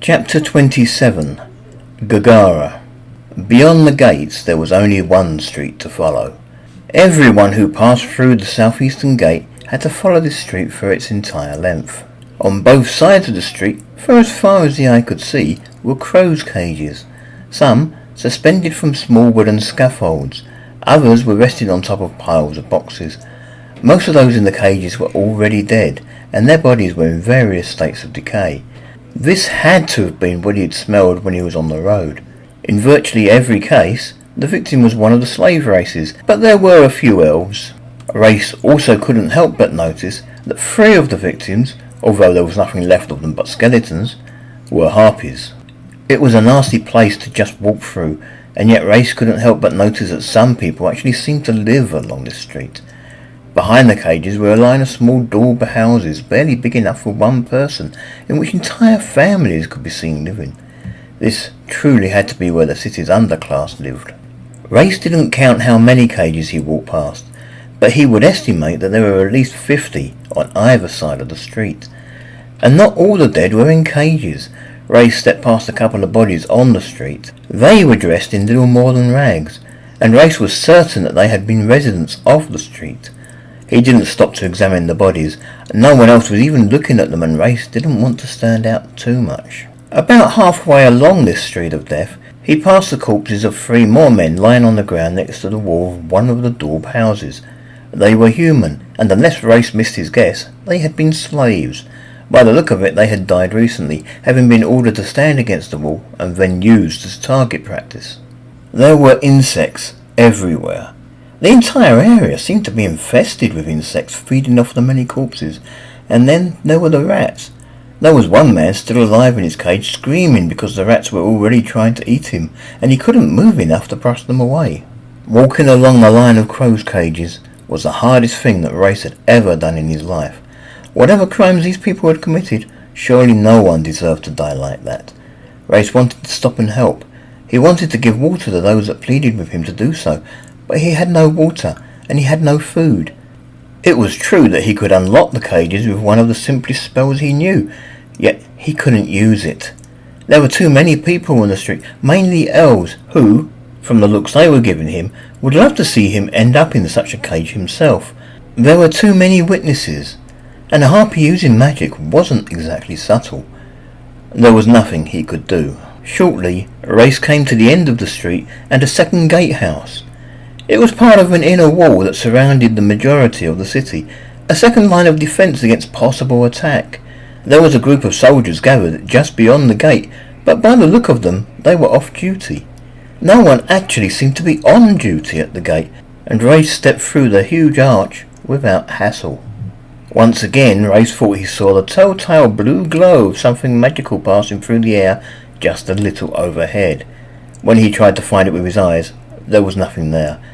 Chapter 27. Gaggara. Beyond the gates there was only one street to follow. Everyone who passed through the southeastern gate had to follow this street for its entire length. On both sides of the street, for as far as the eye could see, were crows' cages. Some suspended from small wooden scaffolds, others were resting on top of piles of boxes. Most of those in the cages were already dead, and their bodies were in various states of decay. This had to have been what he had smelled when he was on the road. In virtually every case, the victim was one of the slave races, but there were a few elves. Reyes also couldn't help but notice that 3 of the victims, although there was nothing left of them but skeletons, were Harpies. It was a nasty place to just walk through, and yet Reyes couldn't help but notice that some people actually seemed to live along this street. Behind the cages were a line of small daub houses, barely big enough for one person, in which entire families could be seen living. This truly had to be where the city's underclass lived. Reyes didn't count how many cages he walked past, but he would estimate that there were at least 50 on either side of the street. And not all the dead were in cages. Reyes stepped past a couple of bodies on the street. They were dressed in little more than rags, and Reyes was certain that they had been residents of the street. He didn't stop to examine the bodies. No one else was even looking at them, and Reyes didn't want to stand out too much. About halfway along this street of death, he passed the corpses of 3 more men lying on the ground next to the wall of one of the daub houses. They were human, and unless Reyes missed his guess, they had been slaves. By the look of it, they had died recently, having been ordered to stand against the wall and then used as target practice. There were insects everywhere. The entire area seemed to be infested with insects feeding off the many corpses, and then there were the rats. There was one man still alive in his cage, screaming because the rats were already trying to eat him, and he couldn't move enough to brush them away. Walking along the line of crows' cages was the hardest thing that Reyes had ever done in his life. Whatever crimes these people had committed, surely no one deserved to die like that. Reyes wanted to stop and help. He wanted to give water to those that pleaded with him to do so, but he had no water, and he had no food. It was true that he could unlock the cages with one of the simplest spells he knew, yet he couldn't use it. There were too many people on the street, mainly elves, who, from the looks they were giving him, would love to see him end up in such a cage himself. There were too many witnesses, and a Harpy using magic wasn't exactly subtle. There was nothing he could do. Shortly, Reyes came to the end of the street and a second gatehouse. It was part of an inner wall that surrounded the majority of the city, a second line of defence against possible attack. There was a group of soldiers gathered just beyond the gate, but by the look of them, they were off duty. No one actually seemed to be on duty at the gate, and Reyes stepped through the huge arch without hassle. Once again, Reyes thought he saw the telltale blue glow of something magical passing through the air just a little overhead. When he tried to find it with his eyes, there was nothing there.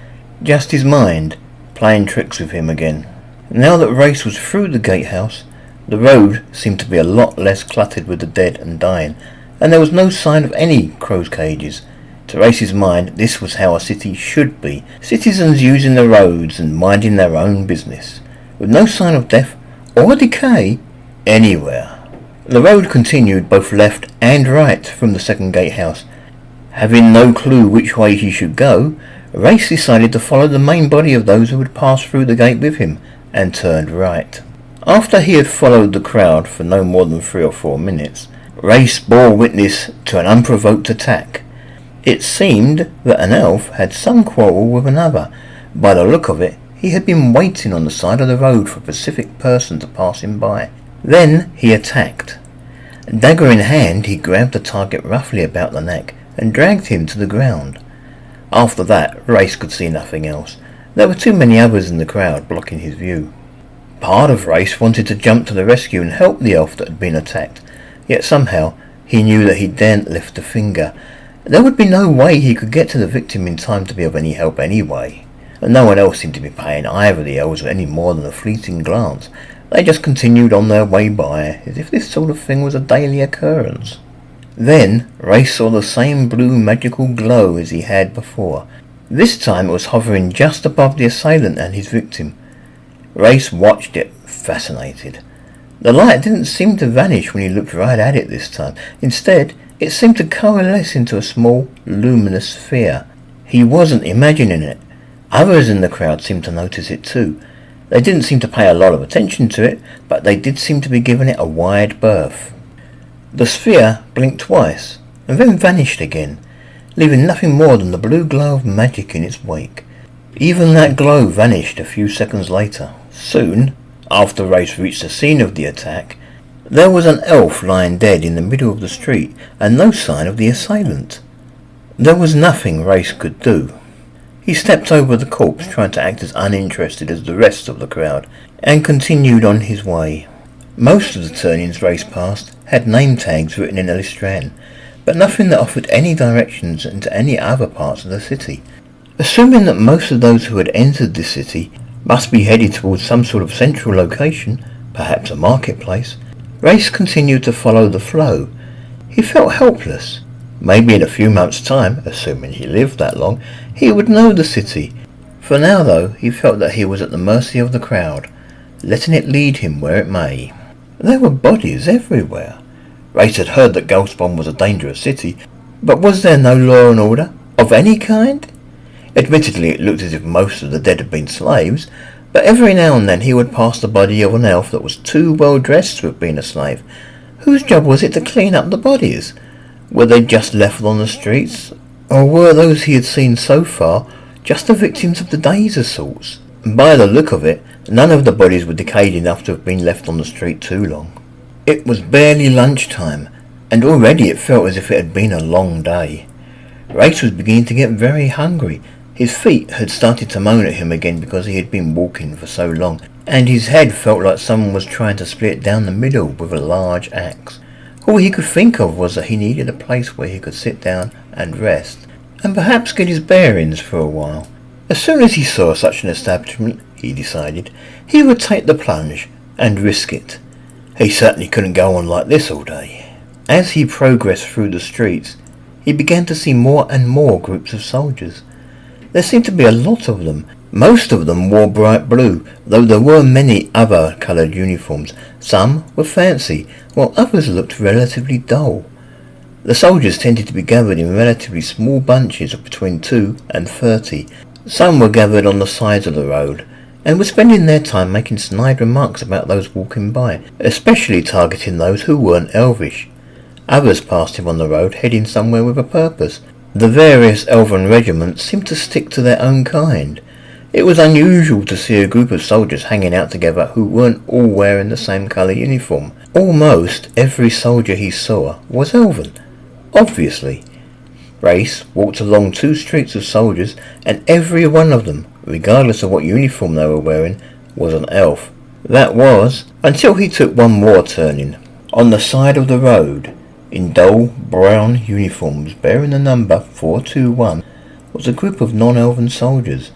Just his mind, playing tricks with him again. Now that Reyes was through the gatehouse, the road seemed to be a lot less cluttered with the dead and dying, and there was no sign of any crows' cages. To Reyes' mind, this was how a city should be. Citizens using the roads and minding their own business, with no sign of death or decay anywhere. The road continued both left and right from the second gatehouse. Having no clue which way he should go, Reyes decided to follow the main body of those who had passed through the gate with him, and turned right. After he had followed the crowd for no more than 3 or 4 minutes, Reyes bore witness to an unprovoked attack. It seemed that an elf had some quarrel with another. By the look of it, he had been waiting on the side of the road for a specific person to pass him by. Then he attacked. Dagger in hand, he grabbed the target roughly about the neck and dragged him to the ground. After that, Reyes could see nothing else. There were too many others in the crowd blocking his view. Part of Reyes wanted to jump to the rescue and help the elf that had been attacked, yet somehow he knew that he daren't lift a finger. There would be no way he could get to the victim in time to be of any help anyway. And no one else seemed to be paying either of the elves any more than a fleeting glance. They just continued on their way by, as if this sort of thing was a daily occurrence. Then Reyes saw the same blue magical glow as he had before. This time it was hovering just above the assailant and his victim. Reyes watched it, fascinated. The light didn't seem to vanish when he looked right at it this time. Instead, it seemed to coalesce into a small, luminous sphere. He wasn't imagining it. Others in the crowd seemed to notice it too. They didn't seem to pay a lot of attention to it, but they did seem to be giving it a wide berth. The sphere blinked twice, and then vanished again, leaving nothing more than the blue glow of magic in its wake. Even that glow vanished a few seconds later. Soon, after Reyes reached the scene of the attack, there was an elf lying dead in the middle of the street, and no sign of the assailant. There was nothing Reyes could do. He stepped over the corpse, trying to act as uninterested as the rest of the crowd, and continued on his way. Most of the turnings Reyes passed had name tags written in Illustran, but nothing that offered any directions into any other parts of the city. Assuming that most of those who had entered this city must be headed towards some sort of central location, perhaps a marketplace, Reyes continued to follow the flow. He felt helpless. Maybe in a few months' time, assuming he lived that long, he would know the city. For now, though, he felt that he was at the mercy of the crowd, letting it lead him where it may. There were bodies everywhere. Reyes had heard that Goldspawn was a dangerous city, but was there no law and order, of any kind? Admittedly, it looked as if most of the dead had been slaves, but every now and then he would pass the body of an elf that was too well dressed to have been a slave. Whose job was it to clean up the bodies? Were they just left on the streets, or were those he had seen so far just the victims of the day's assaults? By the look of it, none of the bodies were decayed enough to have been left on the street too long. It was barely lunchtime, and already it felt as if it had been a long day. Reyes was beginning to get very hungry. His feet had started to moan at him again because he had been walking for so long, and his head felt like someone was trying to split it down the middle with a large axe. All he could think of was that he needed a place where he could sit down and rest, and perhaps get his bearings for a while. As soon as he saw such an establishment, he decided, he would take the plunge and risk it. He certainly couldn't go on like this all day. As he progressed through the streets, he began to see more and more groups of soldiers. There seemed to be a lot of them. Most of them wore bright blue, though there were many other coloured uniforms. Some were fancy, while others looked relatively dull. The soldiers tended to be gathered in relatively small bunches of between 2 and 30. Some were gathered on the sides of the road, and were spending their time making snide remarks about those walking by, especially targeting those who weren't elvish. Others passed him on the road, heading somewhere with a purpose. The various elven regiments seemed to stick to their own kind. It was unusual to see a group of soldiers hanging out together who weren't all wearing the same colour uniform. Almost every soldier he saw was elven, obviously. Reyes walked along 2 streets of soldiers, and every one of them, regardless of what uniform they were wearing, was an elf. That was, until he took one more turning. On the side of the road, in dull brown uniforms bearing the number 421, was a group of non-elven soldiers.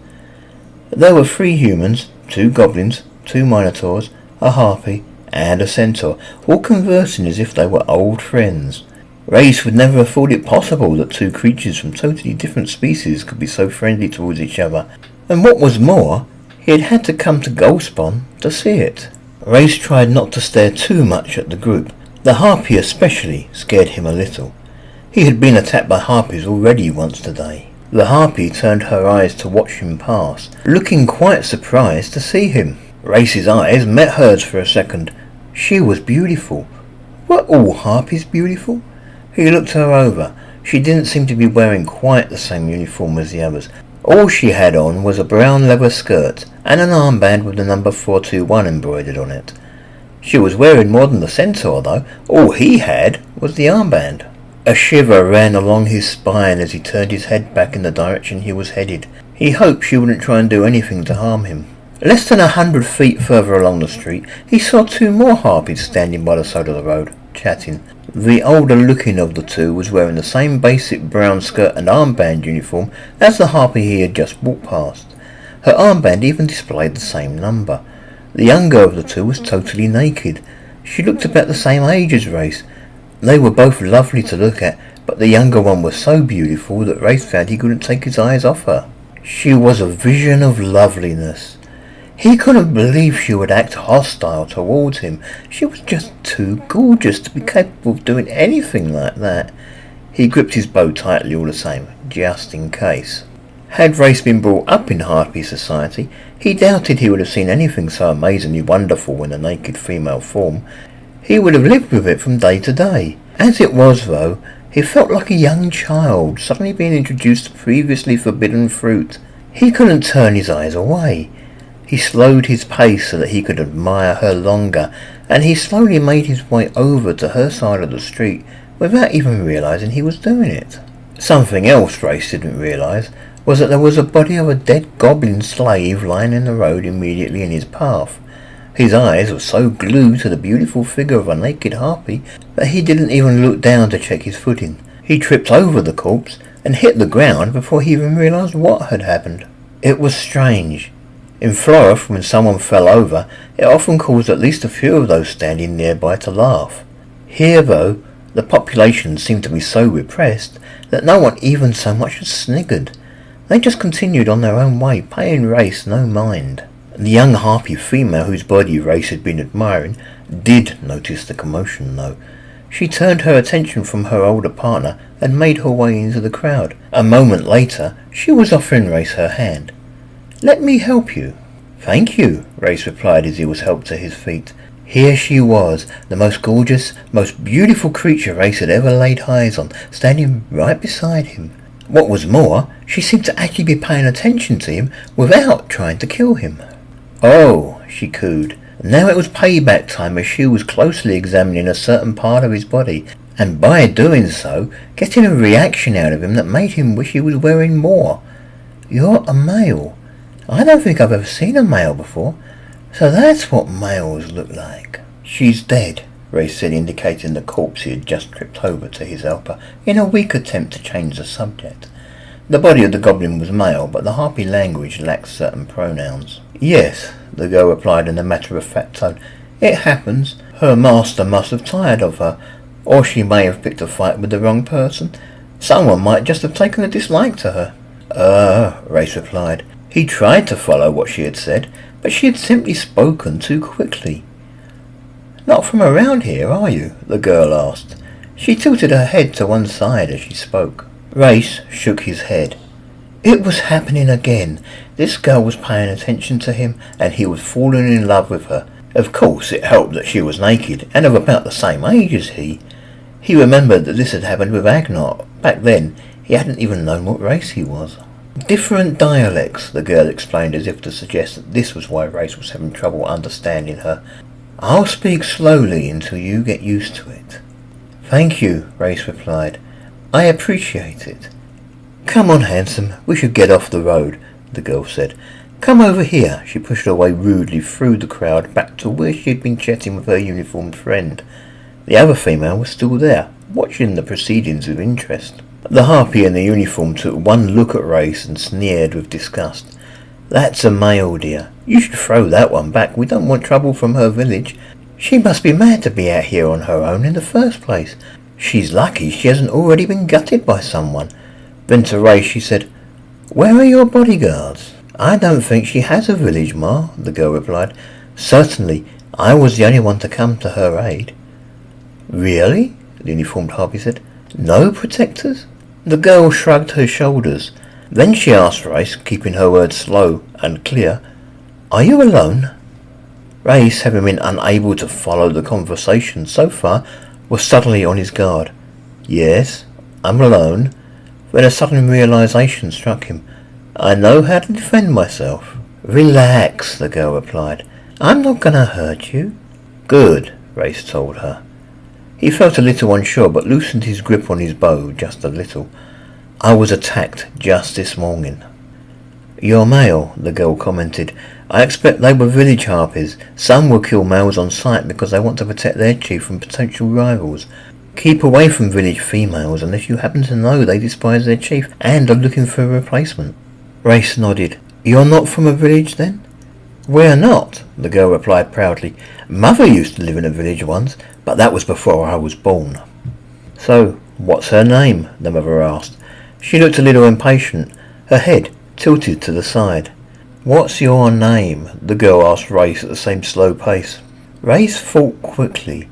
There were 3 humans, 2 goblins, 2 minotaurs, a harpy, and a centaur, all conversing as if they were old friends. Reyes would never have thought it possible that 2 creatures from totally different species could be so friendly towards each other, and what was more, he had had to come to Goldspawn to see it. Reyes tried not to stare too much at the group. The harpy especially scared him a little. He had been attacked by harpies already once today. The harpy turned her eyes to watch him pass, looking quite surprised to see him. Reyes's eyes met hers for a second. She was beautiful. Were all harpies beautiful? He looked her over. She didn't seem to be wearing quite the same uniform as the others. All she had on was a brown leather skirt and an armband with the number 421 embroidered on it. She was wearing more than the centaur, though. All he had was the armband. A shiver ran along his spine as he turned his head back in the direction he was headed. He hoped she wouldn't try and do anything to harm him. Less than 100 feet further along the street, he saw 2 more harpies standing by the side of the road, chatting. The older looking of the 2 was wearing the same basic brown skirt and armband uniform as the harpy he had just walked past. Her armband even displayed the same number. The younger of the 2 was totally naked. She looked about the same age as Reyes. They were both lovely to look at, but the younger one was so beautiful that Reyes found he couldn't take his eyes off her. She was a vision of loveliness. He couldn't believe she would act hostile towards him. She was just too gorgeous to be capable of doing anything like that. He gripped his bow tightly all the same, just in case. Had Reyes been brought up in Harpy society, he doubted he would have seen anything so amazingly wonderful in a naked female form. He would have lived with it from day to day. As it was, though, he felt like a young child suddenly being introduced to previously forbidden fruit. He couldn't turn his eyes away. He slowed his pace so that he could admire her longer, and he slowly made his way over to her side of the street without even realizing he was doing it. Something else Reyes didn't realize was that there was a body of a dead goblin slave lying in the road immediately in his path. His eyes were so glued to the beautiful figure of a naked harpy that he didn't even look down to check his footing. He tripped over the corpse and hit the ground before he even realized what had happened. It was strange. In Florif, when someone fell over, it often caused at least a few of those standing nearby to laugh. Here, though, the population seemed to be so repressed that no one even so much as sniggered. They just continued on their own way, paying Reyes no mind. The young harpy female whose body Reyes had been admiring did notice the commotion, though. She turned her attention from her older partner and made her way into the crowd. A moment later, she was offering Reyes her hand. "Let me help you." "Thank you," Reyes replied as he was helped to his feet. Here she was, the most gorgeous, most beautiful creature Reyes had ever laid eyes on, standing right beside him. What was more, she seemed to actually be paying attention to him without trying to kill him. "Oh," she cooed. Now it was payback time, as she was closely examining a certain part of his body, and by doing so, getting a reaction out of him that made him wish he was wearing more. "You're a male. I don't think I've ever seen a male before. So that's what males look like." "She's dead," Reyes said, indicating the corpse he had just tripped over to his helper, in a weak attempt to change the subject. The body of the goblin was male, but the harpy language lacked certain pronouns. "Yes," the girl replied in a matter-of-fact tone. "It happens. Her master must have tired of her, or she may have picked a fight with the wrong person. Someone might just have taken a dislike to her." Reyes replied. He tried to follow what she had said, but she had simply spoken too quickly. "Not from around here, are you?" the girl asked. She tilted her head to one side as she spoke. Reyes shook his head. It was happening again. This girl was paying attention to him, and he was falling in love with her. Of course, it helped that she was naked, and of about the same age as he. He remembered that this had happened with Lagnoth. Back then, he hadn't even known what race he was. "Different dialects," the girl explained, as if to suggest that this was why Reyes was having trouble understanding her. "I'll speak slowly until you get used to it." "Thank you," Reyes replied. "I appreciate it." "Come on, handsome, we should get off the road," the girl said. "Come over here." She pushed her way rudely through the crowd back to where she had been chatting with her uniformed friend. The other female was still there, watching the proceedings with interest. The harpy in the uniform took one look at Reyes and sneered with disgust. "That's a male, dear. You should throw that one back. We don't want trouble from her village. She must be mad to be out here on her own in the first place. She's lucky she hasn't already been gutted by someone." Then to Reyes she said, "Where are your bodyguards?" "I don't think she has a village, Ma," the girl replied. "Certainly, I was the only one to come to her aid." "Really?" the uniformed harpy said. "No protectors?" The girl shrugged her shoulders. Then she asked Reyes, keeping her words slow and clear, "Are you alone?" Reyes, having been unable to follow the conversation so far, was suddenly on his guard. "Yes, I'm alone." Then a sudden realization struck him. "I know how to defend myself." "Relax," the girl replied. "I'm not going to hurt you." "Good," Reyes told her. He felt a little unsure, but loosened his grip on his bow just a little. "I was attacked just this morning." "You're male," the girl commented. "I expect they were village harpies. Some will kill males on sight because they want to protect their chief from potential rivals. Keep away from village females unless you happen to know they despise their chief and are looking for a replacement." Reyes nodded. "You're not from a village, then?" "We're not," the girl replied proudly. "Mother used to live in a village once, but that was before I was born." "So, what's her name?" the mother asked. She looked a little impatient, her head tilted to the side. What's your name? The girl asked Reyes at the same slow pace. Reyes thought quickly.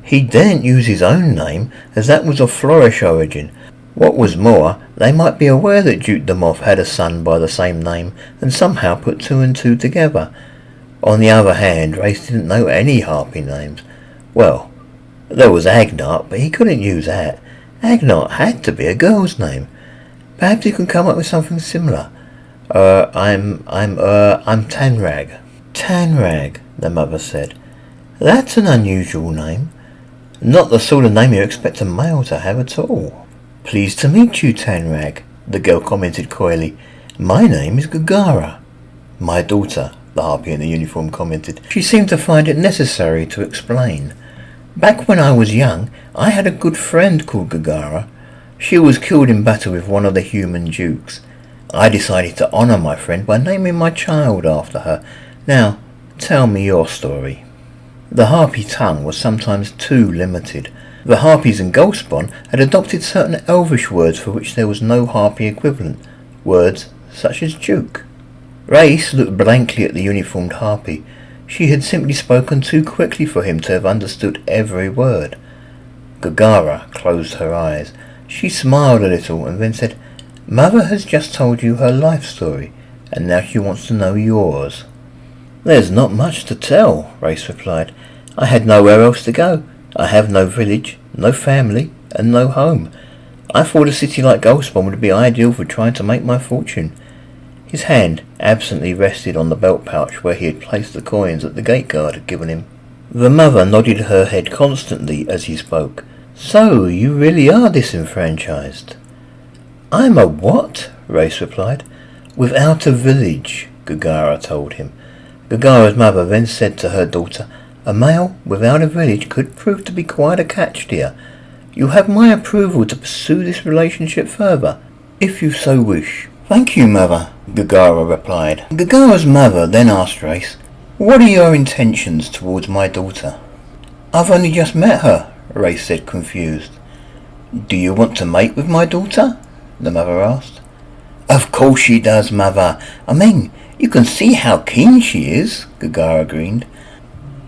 He daren't use his own name, as that was of Flourish origin. What was more, they might be aware that Duke the Moth had a son by the same name, and somehow put two and two together. On the other hand, Reyes didn't know any Harpy names. Well, there was Lagnoth, but he couldn't use that. Lagnoth had to be a girl's name. Perhaps he could come up with something similar. I'm Tanrag. Tanrag, the mother said. That's an unusual name. Not the sort of name you expect a male to have at all. Pleased to meet you, Tanrag, the girl commented coyly. My name is Gaggara. My daughter, the Harpy in the uniform commented. She seemed to find it necessary to explain. Back when I was young, I had a good friend called Gaggara. She was killed in battle with one of the human dukes. I decided to honour my friend by naming my child after her. Now, tell me your story. The Harpy tongue was sometimes too limited. The Harpies in Goldspawn had adopted certain elvish words for which there was no Harpy equivalent, words such as duke. Reyes looked blankly at the uniformed Harpy. She had simply spoken too quickly for him to have understood every word. Gaggara closed her eyes. She smiled a little and then said, Mother has just told you her life story, and now she wants to know yours. There's not much to tell, Reyes replied. I had nowhere else to go. I have no village, no family, and no home. I thought a city like Goldspawn would be ideal for trying to make my fortune. His hand absently rested on the belt pouch where he had placed the coins that the gate guard had given him. The mother nodded her head constantly as he spoke. So, you really are disenfranchised? I'm a what? Reyes replied. Without a village, Gaggara told him. Gaggara's mother then said to her daughter, A male without a village could prove to be quite a catch, dear. You have my approval to pursue this relationship further, if you so wish. Thank you, Mother, Gaggara replied. Gaggara's mother then asked Reyes, What are your intentions towards my daughter? I've only just met her, Reyes said, confused. Do you want to mate with my daughter? The mother asked. Of course she does, Mother. I mean, you can see how keen she is, Gaggara grinned.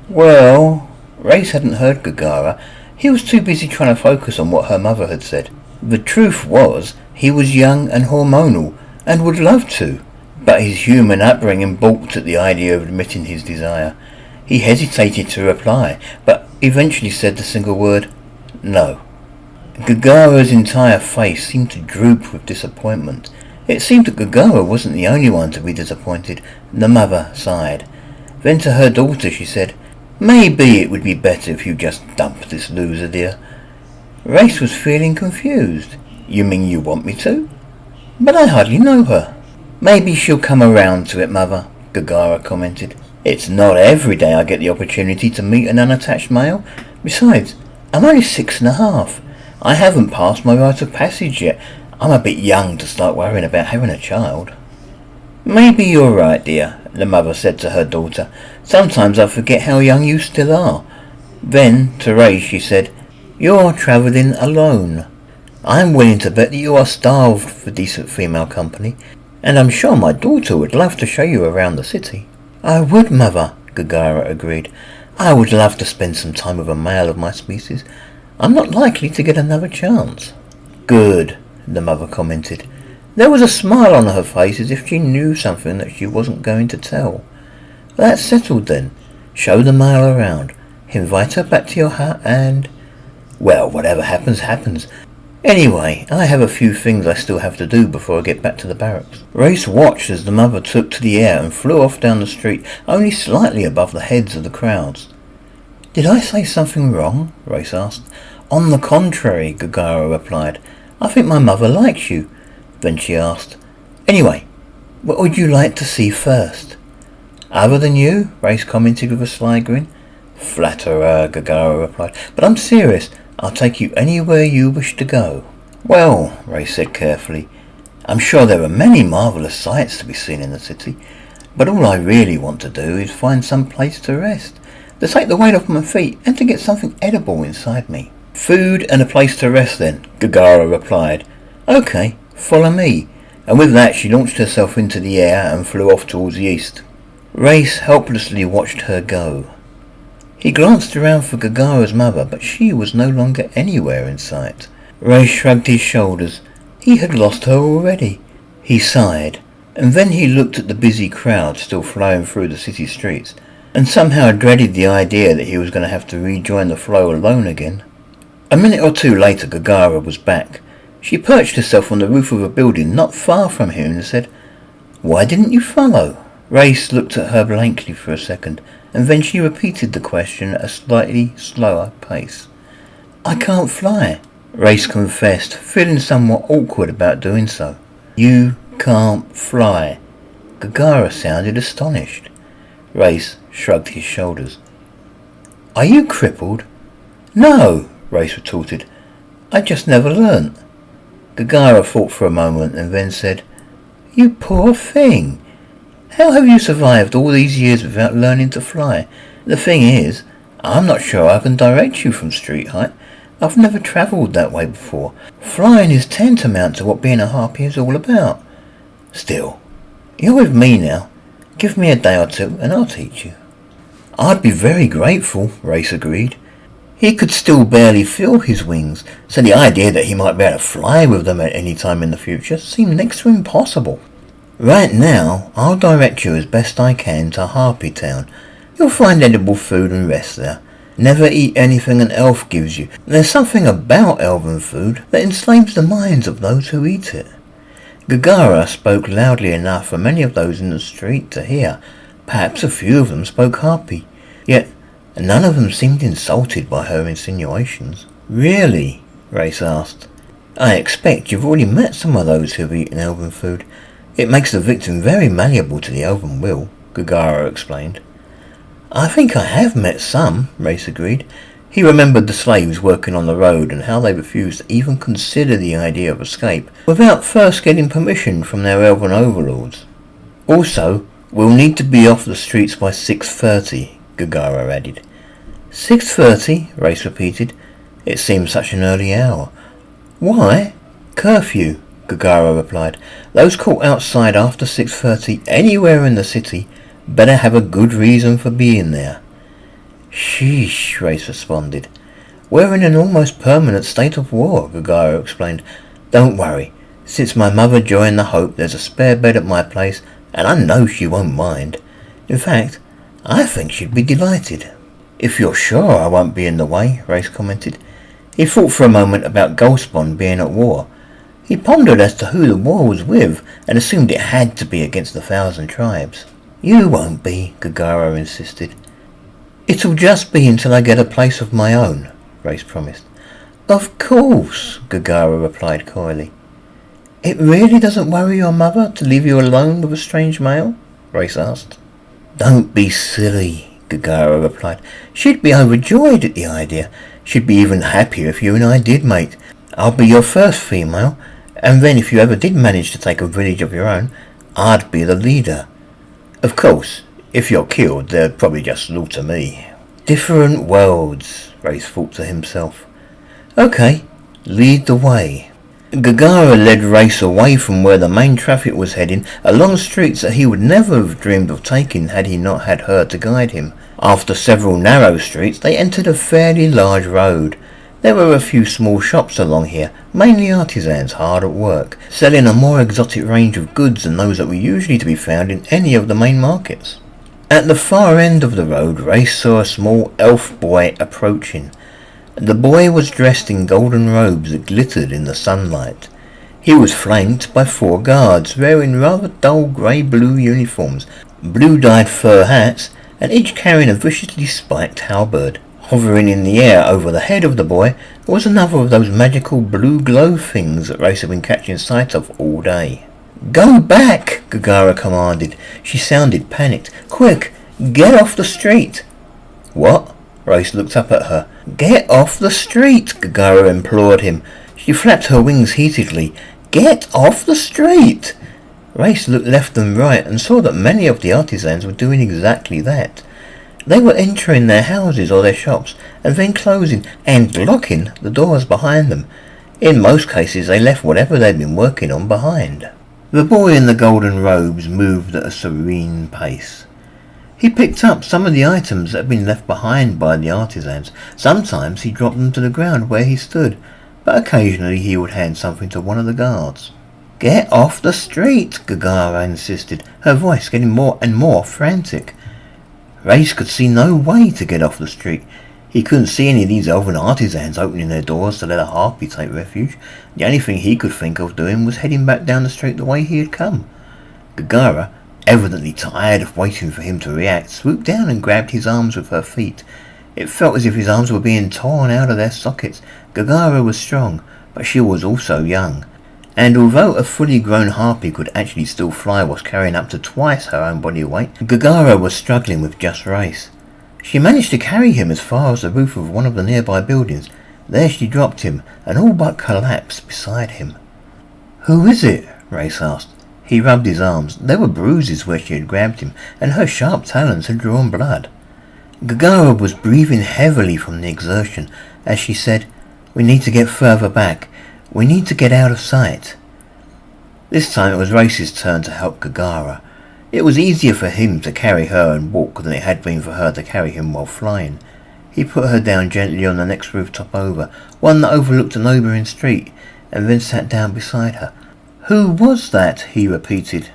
Well, Reyes hadn't heard Gaggara. He was too busy trying to focus on what her mother had said. The truth was, he was young and hormonal, and would love to, but his human upbringing balked at the idea of admitting his desire. He hesitated to reply, but eventually said the single word, No. Gaggara's entire face seemed to droop with disappointment. It seemed that Gaggara wasn't the only one to be disappointed. The mother sighed. Then to her daughter she said, Maybe it would be better if you just dumped this loser, dear. Reyes was feeling confused. You mean you want me to? But I hardly know her. Maybe she'll come around to it, Mother, Gaggara commented. It's not every day I get the opportunity to meet an unattached male. Besides, I'm only 6.5. I haven't passed my rite of passage yet. I'm a bit young to start worrying about having a child. Maybe you're right, dear, the mother said to her daughter. Sometimes I forget how young you still are. Then, to Reyes, she said, You're travelling alone. I'm willing to bet that you are starved for decent female company, and I'm sure my daughter would love to show you around the city. I would, Mother, Gaggara agreed. I would love to spend some time with a male of my species. I'm not likely to get another chance. Good, the mother commented. There was a smile on her face as if she knew something that she wasn't going to tell. That's settled then. Show the male around. Invite her back to your hut and... Well, whatever happens, happens. Anyway, I have a few things I still have to do before I get back to the barracks. Reyes watched as the mother took to the air and flew off down the street, only slightly above the heads of the crowds. Did I say something wrong? Reyes asked. On the contrary, Gaggara replied. I think my mother likes you. Then she asked, Anyway, what would you like to see first? Other than you? Reyes commented with a sly grin. Flatterer, Gaggara replied. But I'm serious. I'll take you anywhere you wish to go. Well, Reyes said carefully, I'm sure there are many marvellous sights to be seen in the city, but all I really want to do is find some place to rest, to take the weight off my feet, and to get something edible inside me. Food and a place to rest then, Gaggara replied. Okay, follow me. and with that she launched herself into the air and flew off towards the east. Reyes helplessly watched her go. He glanced around for Gaggara's mother, but she was no longer anywhere in sight. Reyes shrugged his shoulders. He had lost her already. He sighed, and then he looked at the busy crowd still flowing through the city streets, and somehow dreaded the idea that he was going to have to rejoin the flow alone again. A minute or two later, Gaggara was back. She perched herself on the roof of a building not far from him and said, "Why didn't you follow?" Reyes looked at her blankly for a second, and then she repeated the question at a slightly slower pace. "I can't fly," Reyes confessed, feeling somewhat awkward about doing so. "You can't fly?" Gaggara sounded astonished. Reyes shrugged his shoulders. "Are you crippled?" "No," Reyes retorted. "I just never learnt." Gaggara thought for a moment and then said, "You poor thing. How have you survived all these years without learning to fly? The thing is, I'm not sure I can direct you from street height. I've never travelled that way before. Flying is tantamount to what being a harpy is all about. Still, you're with me now. Give me a day or two and I'll teach you." "I'd be very grateful," Reyes agreed. He could still barely feel his wings, so the idea that he might be able to fly with them at any time in the future seemed next to impossible. "Right now, I'll direct you as best I can to Harpy Town. You'll find edible food and rest there. Never eat anything an elf gives you. There's something about elven food that enslaves the minds of those who eat it." Gaggara spoke loudly enough for many of those in the street to hear. Perhaps a few of them spoke Harpy, yet none of them seemed insulted by her insinuations. "Really?" Reyes asked. "I expect you've already met some of those who've eaten elven food. It makes the victim very malleable to the elven will," Gaggara explained. "I think I have met some," Reyes agreed. He remembered the slaves working on the road and how they refused to even consider the idea of escape without first getting permission from their elven overlords. "Also, we'll need to be off the streets by 6:30, Gaggara added. 6:30, Reyes repeated. It seemed such an early hour. "Why?" "Curfew," Gaggara replied. "Those caught outside after 6:30 anywhere in the city better have a good reason for being there." "Sheesh," Reyes responded. "We're in an almost permanent state of war," Gaggara explained. "Don't worry. Since my mother joined the Hope, there's a spare bed at my place, and I know she won't mind. In fact, I think she'd be delighted." "If you're sure I won't be in the way," Reyes commented. He thought for a moment about Goldspawn being at war. He pondered as to who the war was with, and assumed it had to be against the 1,000 tribes. "You won't be," Gaggara insisted. "It'll just be until I get a place of my own," Reyes promised. "Of course," Gaggara replied coyly. "It really doesn't worry your mother to leave you alone with a strange male?" Reyes asked. "Don't be silly," Gaggara replied. "She'd be overjoyed at the idea. She'd be even happier if you and I did mate. I'll be your first female, and then if you ever did manage to take a village of your own, I'd be the leader. Of course, if you're killed, they'd probably just slaughter me." Different worlds, Reyes thought to himself. "Okay, lead the way." Gaggara led Reyes away from where the main traffic was heading, along streets that he would never have dreamed of taking had he not had her to guide him. After several narrow streets, they entered a fairly large road. There were a few small shops along here, mainly artisans hard at work, selling a more exotic range of goods than those that were usually to be found in any of the main markets. At the far end of the road, Reyes saw a small elf boy approaching. The boy was dressed in golden robes that glittered in the sunlight. He was flanked by 4 guards wearing rather dull grey-blue uniforms, blue-dyed fur hats, and each carrying a viciously spiked halberd. Hovering in the air over the head of the boy was another of those magical blue glow things that Reyes had been catching sight of all day. "Go back!" Gaggara commanded. She sounded panicked. "Quick, get off the street!" "What?" Reyes looked up at her. "Get off the street!" Gaggara implored him. She flapped her wings heatedly. "Get off the street!" Reyes looked left and right and saw that many of the artisans were doing exactly that. They were entering their houses or their shops and then closing and locking the doors behind them. In most cases they left whatever they'd been working on behind. The boy in the golden robes moved at a serene pace. He picked up some of the items that had been left behind by the artisans. Sometimes he dropped them to the ground where he stood, but occasionally he would hand something to one of the guards. "Get off the street," Gaggara insisted, her voice getting more and more frantic. Reyes could see no way to get off the street. He couldn't see any of these elven artisans opening their doors to let a harpy take refuge. The only thing he could think of doing was heading back down the street the way he had come. Gaggara, evidently tired of waiting for him to react, swooped down and grabbed his arms with her feet. It felt as if his arms were being torn out of their sockets. Gaggara was strong, but she was also young. And although a fully grown harpy could actually still fly whilst carrying up to twice her own body weight, Gaggara was struggling with just Reyes. She managed to carry him as far as the roof of one of the nearby buildings. There she dropped him and all but collapsed beside him. "Who is it?" Reyes asked. He rubbed his arms. There were bruises where she had grabbed him, and her sharp talons had drawn blood. Gaggara was breathing heavily from the exertion as she said, "We need to get further back. We need to get out of sight." This time it was Reyes' turn to help Gaggara. It was easier for him to carry her and walk than it had been for her to carry him while flying. He put her down gently on the next rooftop over, one that overlooked a neighbouring street, and then sat down beside her. "Who was that?" he repeated.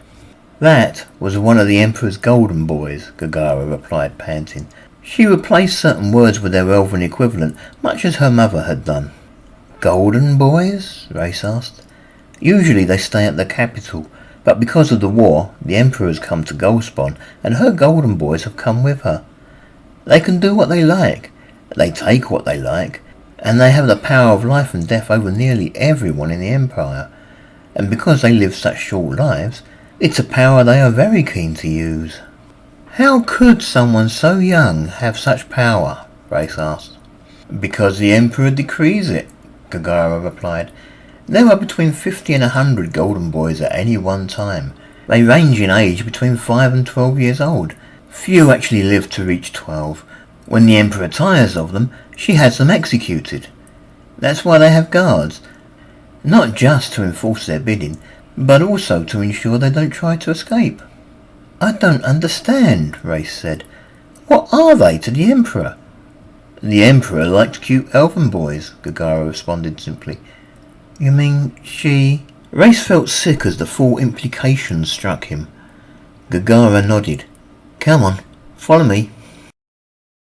"That was one of the Emperor's golden boys," Gaggara replied, panting. She replaced certain words with their elven equivalent, much as her mother had done. "Golden boys?" Reyes asked. "Usually they stay at the capital, but because of the war, the Emperor has come to Goldspawn, and her golden boys have come with her. They can do what they like, they take what they like, and they have the power of life and death over nearly everyone in the Empire. And because they live such short lives, it's a power they are very keen to use." "How could someone so young have such power?" Reyes asked. "Because the Emperor decrees it," Gaggara replied. "There are between 50 and 100 golden boys at any one time. They range in age between 5 and 12 years old. Few actually live to reach 12. When the Emperor tires of them, she has them executed. That's why they have guards, not just to enforce their bidding, but also to ensure they don't try to escape." "I don't understand," Reyes said. "What are they to the Emperor?" "The Emperor likes cute elven boys," Gaggara responded simply. "You mean she—" Reyes felt sick as the full implications struck him. Gaggara nodded. "Come on, follow me."